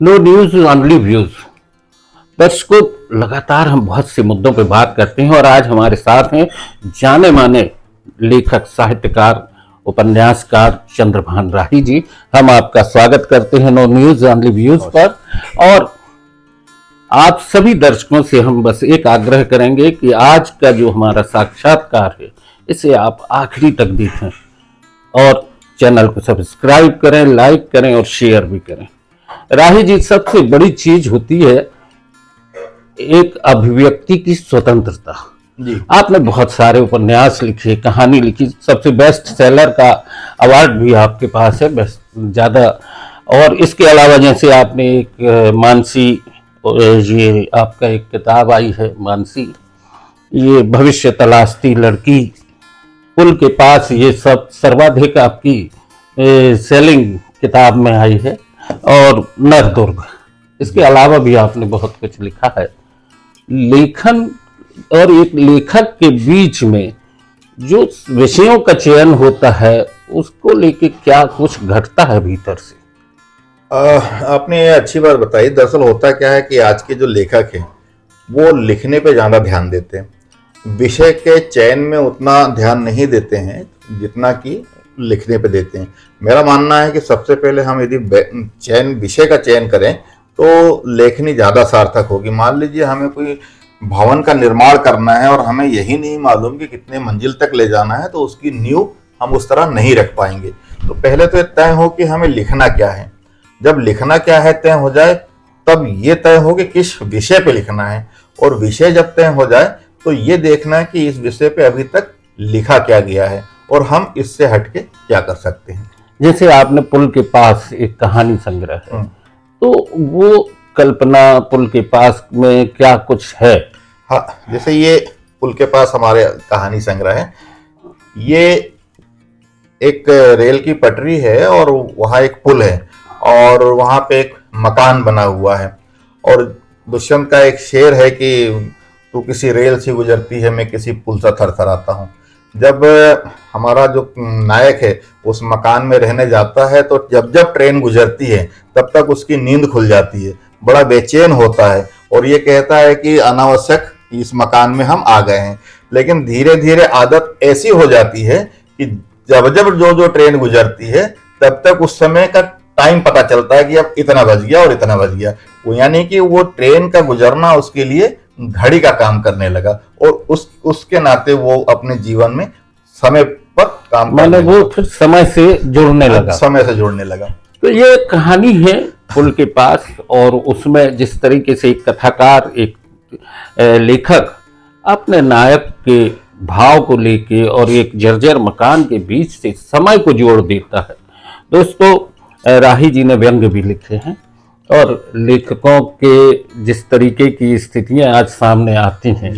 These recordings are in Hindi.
No news only views. दर्शकों, लगातार हम बहुत से मुद्दों पर बात करते हैं और आज हमारे साथ हैं जाने माने लेखक, साहित्यकार, उपन्यासकार चंद्रभान राही जी। हम आपका स्वागत करते हैं नो न्यूज ओनली व्यूज पर। और आप सभी दर्शकों से हम बस एक आग्रह करेंगे कि आज का जो हमारा साक्षात्कार है इसे आप आखिरी तक देखें और चैनल को सब्सक्राइब करें, लाइक करें और शेयर भी करें। राही जी, सबसे बड़ी चीज होती है एक अभिव्यक्ति की स्वतंत्रता जी। आपने बहुत सारे उपन्यास लिखे, कहानी लिखी, सबसे बेस्ट सेलर का अवार्ड भी आपके पास है, बेस्ट ज्यादा। और इसके अलावा जैसे आपने एक मानसी, ये आपका एक किताब आई है मानसी, ये भविष्य तलाशती लड़की, पुल के पास, ये सब सर्वाधिक आपकी सेलिंग किताब में आई है। और नरदुर्ग, इसके अलावा भी आपने बहुत कुछ लिखा है। लेखन और एक लेखक के बीच में जो विषयों का चयन होता है उसको लेके क्या कुछ घटता है भीतर से? आपने ये अच्छी बात बताई। दरअसल होता क्या है कि आज के जो लेखक हैं वो लिखने पे ज़्यादा ध्यान देते हैं, विषय के चयन में उतना ध्यान नहीं देते हैं जितना कि लिखने पे देते हैं। मेरा मानना है कि सबसे पहले हम यदि विषय का चयन करें तो लेखनी ज़्यादा सार्थक होगी। मान लीजिए हमें कोई भवन का निर्माण करना है और हमें यही नहीं मालूम कि कितने मंजिल तक ले जाना है, तो उसकी नींव हम उस तरह नहीं रख पाएंगे। तो पहले तो तय हो कि हमें लिखना क्या है। जब लिखना क्या है तय हो जाए तब ये तय हो कि किस विषय पे लिखना है, और विषय जब तय हो जाए तो ये देखना है कि इस विषय पे अभी तक लिखा क्या गया है और हम इससे हटके क्या कर सकते हैं। जैसे आपने पुल के पास एक कहानी संग्रह है, तो वो कल्पना पुल के पास में क्या कुछ है? हाँ, जैसे ये पुल के पास हमारे कहानी संग्रह है। ये एक रेल की पटरी है और वहाँ एक पुल है और वहाँ पे एक मकान बना हुआ है, और दुष्यंत का एक शेर है कि तू किसी रेल से गुजरती है, मैं किसी पुल से थरथराता हूँ। जब हमारा जो नायक है उस मकान में रहने जाता है तो जब जब ट्रेन गुजरती है तब तक उसकी नींद खुल जाती है, बड़ा बेचैन होता है और ये कहता है कि अनावश्यक इस मकान में हम आ गए हैं। लेकिन धीरे धीरे आदत ऐसी हो जाती है कि जब जब जो ट्रेन गुजरती है तब तक उस समय का टाइम पता चलता है कि अब इतना बज गया और इतना बज गया। वो यानी कि वो ट्रेन का गुजरना उसके लिए घड़ी का काम करने लगा और उसके नाते वो अपने जीवन में समय पर काम मैंने वो फिर समय से जुड़ने लगा। तो ये कहानी है पुल के पास, और उसमें जिस तरीके से एक कथाकार, एक लेखक अपने नायक के भाव को लेके और एक जर्जर मकान के बीच से समय को जोड़ देता है। दोस्तों, राही जी ने व्यंग्य भी लिखे हैं और लेखकों के जिस तरीके की स्थितियां आज सामने आती हैं,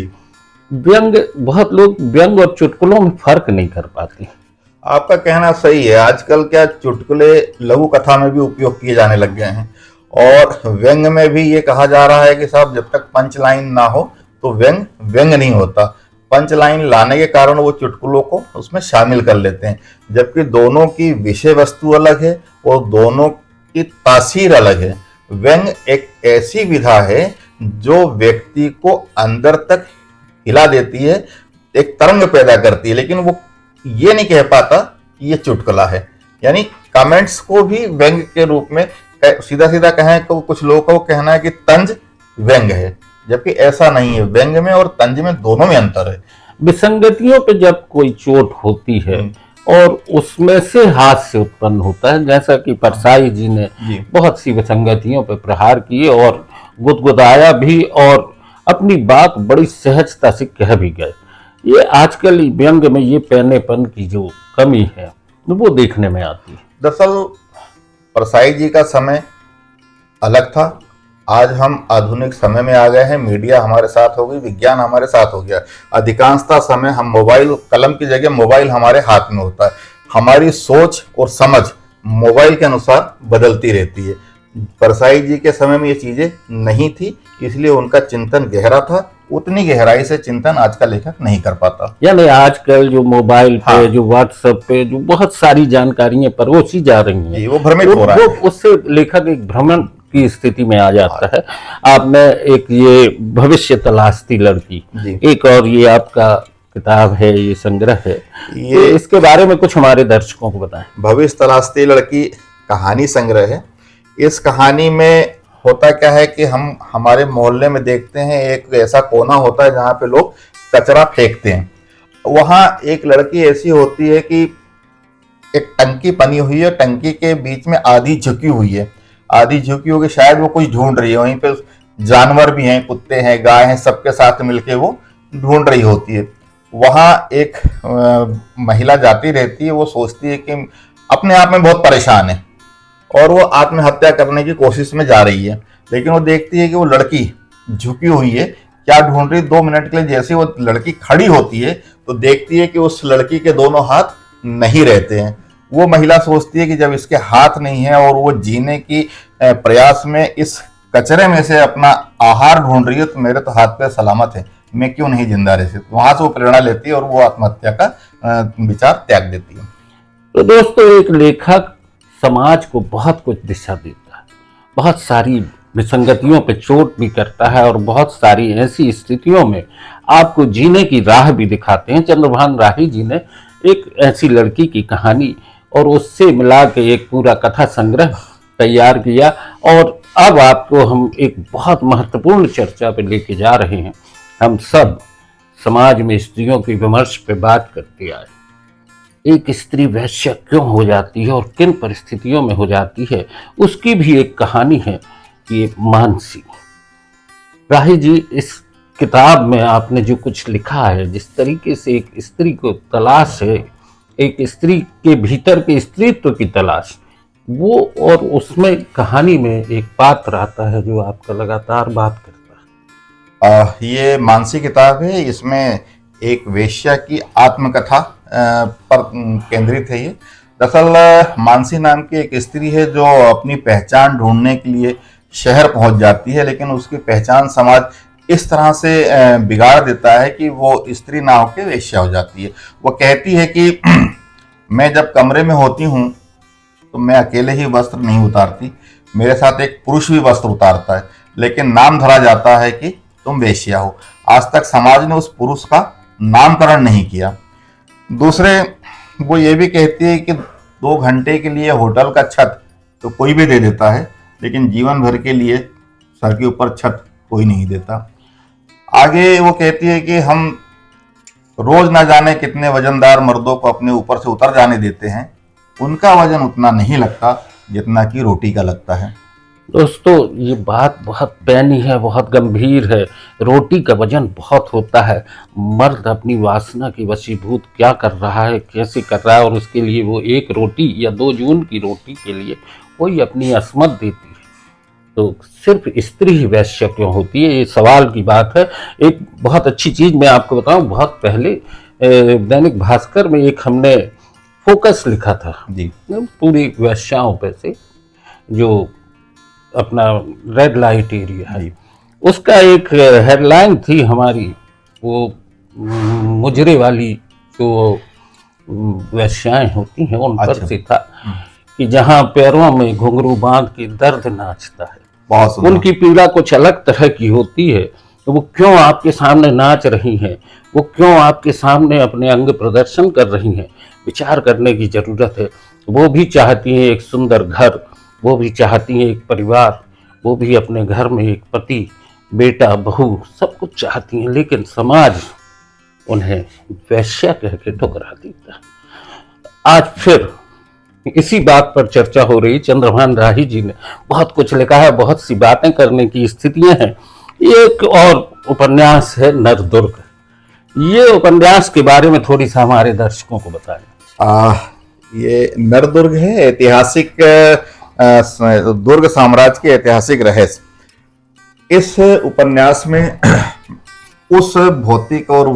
व्यंग्य, बहुत लोग व्यंग्य और चुटकुलों में फर्क नहीं कर पाते। आपका कहना सही है। आजकल क्या चुटकुले लघु कथा में भी उपयोग किए जाने लग गए हैं, और व्यंग्य में भी ये कहा जा रहा है कि साहब जब तक पंच लाइन ना हो तो व्यंग्य नहीं होता। पंच लाइन लाने के कारण वो चुटकुलों को उसमें शामिल कर लेते हैं, जबकि दोनों की विषय वस्तु अलग है और दोनों की तासीर अलग है। व्यंग्य एक ऐसी विधा है जो व्यक्ति को अंदर तक हिला देती है, एक तरंग पैदा करती है, लेकिन वो ये नहीं कह पाता कि ये चुटकुला है। यानी कमेंट्स को भी व्यंग्य के रूप में, सीधा सीधा कहें तो कुछ लोगों का कहना है कि तंज व्यंग्य है, जबकि ऐसा नहीं है। व्यंग्य में और तंज में दोनों में अंतर है। विसंगतियों पे जब कोई चोट होती है और उसमें से हास्य उत्पन्न होता है, जैसा कि परसाई जी ने बहुत सी विसंगतियों पर प्रहार किए और गुदगुदाया भी और अपनी बात बड़ी सहजता से कह भी गए। ये आजकल व्यंग्य में ये पैनेपन की जो कमी है वो देखने में आती है। दरअसल परसाई जी का समय अलग था, आज हम आधुनिक समय में आ गए हैं। मीडिया हमारे साथ हो गई, विज्ञान हमारे साथ हो गया। अधिकांशतः समय हम मोबाइल, कलम की जगह मोबाइल हमारे हाथ में होता है। हमारी सोच और समझ मोबाइल के अनुसार बदलती रहती है। परसाई जी के समय में ये चीजें नहीं थी, इसलिए उनका चिंतन गहरा था। उतनी गहराई से चिंतन आज का लेखक नहीं कर पाता। यानी आजकल जो मोबाइल पे, जो व्हाट्सएप पे जो बहुत सारी जानकारियां परोसी जा रही हैं, वो भ्रमित हो रहा है। उससे लेखक एक भ्रमण की स्थिति में आ जाता है। आपने एक ये भविष्य तलाशती लड़की, जी। एक और ये आपका किताब है, ये संग्रह है, ये तो इसके बारे में कुछ हमारे दर्शकों को बताएं। भविष्य तलाशती लड़की कहानी संग्रह है। इस कहानी में होता क्या है कि हम हमारे मोहल्ले में देखते हैं एक ऐसा कोना होता है जहाँ पे लोग कचरा फेंकते हैं। वहाँ एक लड़की ऐसी होती है कि एक टंकी बनी हुई है, टंकी के बीच में आधी झुकी हुई है, आधी झुकी होगी, शायद वो कुछ ढूंढ रही है। वहीं पे जानवर भी हैं, कुत्ते हैं, गाय हैं, सबके साथ मिलके वो ढूंढ रही होती है। वहाँ एक महिला जाती रहती है, वो सोचती है कि अपने आप में बहुत परेशान है और वो आत्महत्या करने की कोशिश में जा रही है, लेकिन वो देखती है कि वो लड़की झुकी हुई है, क्या ढूंढ रही। 2 मिनट के लिए जैसे वो लड़की खड़ी होती है तो देखती है कि उस लड़की के दोनों हाथ नहीं रहते हैं। वो महिला सोचती है कि जब इसके हाथ नहीं है और वो जीने की प्रयास में इस कचरे में से अपना आहार ढूंढ रही है, तो मेरे तो हाथ पे सलामत है, मैं क्यों नहीं जिंदा रह सकती। वहां से वो प्रेरणा लेती है और वो आत्महत्या का विचार त्याग देती है। तो दोस्तों, एक लेखक समाज को बहुत कुछ दिशा देता है, बहुत सारी विसंगतियों पे चोट भी करता है और बहुत सारी ऐसी स्थितियों में आपको जीने की राह भी दिखाते हैं। चंद्रभान राही जी ने एक ऐसी लड़की की कहानी और उससे मिला के एक पूरा कथा संग्रह तैयार किया, और अब आपको हम एक बहुत महत्वपूर्ण चर्चा पे लेके जा रहे हैं। हम सब समाज में स्त्रियों की विमर्श पे बात करते आए। एक स्त्री वैश्य क्यों हो जाती है और किन परिस्थितियों में हो जाती है, उसकी भी एक कहानी है। ये मानसी राही जी, इस किताब में आपने जो कुछ लिखा है, जिस तरीके से एक स्त्री को तलाश है, एक स्त्री के भीतर के स्त्रीत्व की तलाश, वो, और उसमें कहानी में एक पात्र आता है जो आपका लगातार बात करता है। ये मानसी किताब है। इसमें एक वेश्या की आत्मकथा पर केंद्रित है। ये दरअसल मानसी नाम की एक स्त्री है जो अपनी पहचान ढूंढने के लिए शहर पहुंच जाती है, लेकिन उसकी पहचान समाज इस तरह से बिगाड़ देता है कि वो स्त्री ना होकर वेश्या हो जाती है। वो कहती है कि मैं जब कमरे में होती हूँ तो मैं अकेले ही वस्त्र नहीं उतारती, मेरे साथ एक पुरुष भी वस्त्र उतारता है, लेकिन नाम धरा जाता है कि तुम वेश्या हो। आज तक समाज ने उस पुरुष का नामकरण नहीं किया। दूसरे, वो ये भी कहती है कि 2 घंटे के लिए होटल का छत तो कोई भी दे देता है, लेकिन जीवन भर के लिए सर के ऊपर छत कोई नहीं देता। आगे वो कहती है कि हम रोज ना जाने कितने वजनदार मर्दों को अपने ऊपर से उतर जाने देते हैं, उनका वजन उतना नहीं लगता जितना कि रोटी का लगता है। दोस्तों, ये बात बहुत पैनी है, बहुत गंभीर है। रोटी का वजन बहुत होता है। मर्द अपनी वासना की वशीभूत क्या कर रहा है, कैसे कर रहा है, और उसके लिए वो 1 रोटी या 2 जून की रोटी के लिए कोई अपनी अस्मत देती है। तो सिर्फ स्त्री ही वैश्य क्यों होती है, ये सवाल की बात है। एक बहुत अच्छी चीज़ मैं आपको बताऊं, बहुत पहले दैनिक भास्कर में एक हमने फोकस लिखा था जी, पूरी वैश्याओं पे से, जो अपना रेड लाइट एरिया है, उसका एक हेडलाइन थी हमारी, वो मुजरे वाली जो वैश्याएं होती हैं उन पर से था कि जहाँ पैरों में घुंघरू बांध के दर्द नाचता है, बहुत सुंदर। उनकी पीड़ा कुछ अलग तरह की होती है। तो वो क्यों आपके सामने नाच रही हैं, वो क्यों आपके सामने अपने अंग प्रदर्शन कर रही हैं, विचार करने की जरूरत है। वो भी चाहती हैं एक सुंदर घर, वो भी चाहती हैं एक परिवार, वो भी अपने घर में एक पति, बेटा, बहू, सब कुछ चाहती हैं, लेकिन समाज उन्हें वैश्या कह के ठुकरा देता है। आज फिर इसी बात पर चर्चा हो रही। चंद्रभान राही जी ने बहुत कुछ लिखा है, बहुत सी बातें करने की स्थितियां हैं। एक और उपन्यास है नरदुर्ग। ये उपन्यास के बारे में थोड़ी सा हमारे दर्शकों को बताएं। ये नरदुर्ग है, ऐतिहासिक दुर्ग साम्राज्य के ऐतिहासिक रहस्य। इस उपन्यास में उस भौतिक और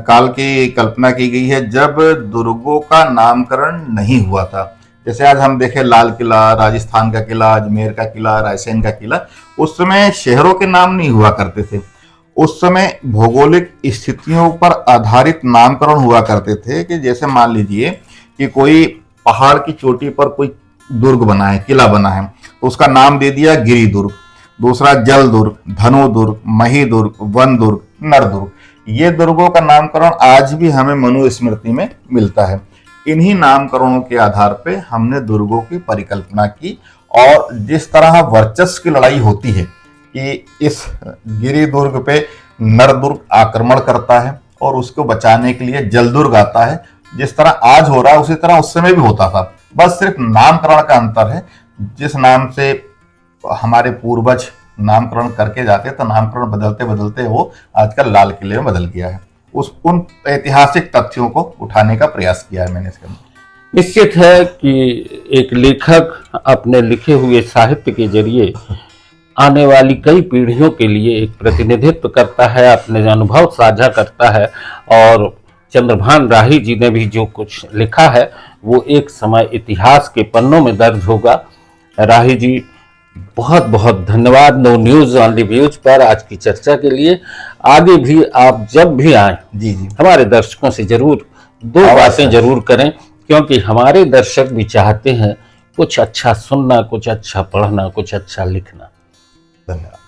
काल की कल्पना की गई है जब दुर्गों का नामकरण नहीं हुआ था। जैसे आज हम देखें लाल किला, राजस्थान का किला, अजमेर का किला, रायसेन का किला, उस समय शहरों के नाम नहीं हुआ करते थे। उस समय भौगोलिक स्थितियों पर आधारित नामकरण हुआ करते थे कि जैसे मान लीजिए कि कोई पहाड़ की चोटी पर कोई दुर्ग बना है, किला बना है, तो उसका नाम दे दिया गिरी दुर्ग। दूसरा जल दुर्ग, धनु दुर्ग, मही दुर्ग, वन दुर्ग, नर दुर्ग। ये दुर्गों का नामकरण आज भी हमें मनुस्मृति में मिलता है। इन्हीं नामकरणों के आधार पे हमने दुर्गों की परिकल्पना की, और जिस तरह वर्चस्व की लड़ाई होती है कि इस गिरी दुर्ग पे नर दुर्ग आक्रमण करता है और उसको बचाने के लिए जल दुर्ग आता है, जिस तरह आज हो रहा है उसी तरह उस समय भी होता था, बस सिर्फ नामकरण का अंतर है। जिस नाम से हमारे पूर्वज नामकरण करके जाते तो नामकरण बदलते बदलते वो आजकल लाल किले में बदल गया है। उन ऐतिहासिक तथ्यों को उठाने का प्रयास किया है मैंने इसके अंदर। निश्चित है कि एक लेखक अपने लिखे हुए साहित्य के जरिए आने वाली कई पीढ़ियों के लिए एक प्रतिनिधित्व करता है, अपने अनुभव साझा करता है। और चंद्रभान राही जी ने भी जो कुछ लिखा है वो एक समय इतिहास के पन्नों में दर्ज होगा। राही जी, बहुत बहुत धन्यवाद no news on the views पर आज की चर्चा के लिए। आगे भी आप जब भी आए जी जी, हमारे दर्शकों से जरूर दो बातें जरूर करें, क्योंकि हमारे दर्शक भी चाहते हैं कुछ अच्छा सुनना, कुछ अच्छा पढ़ना, कुछ अच्छा लिखना। धन्यवाद।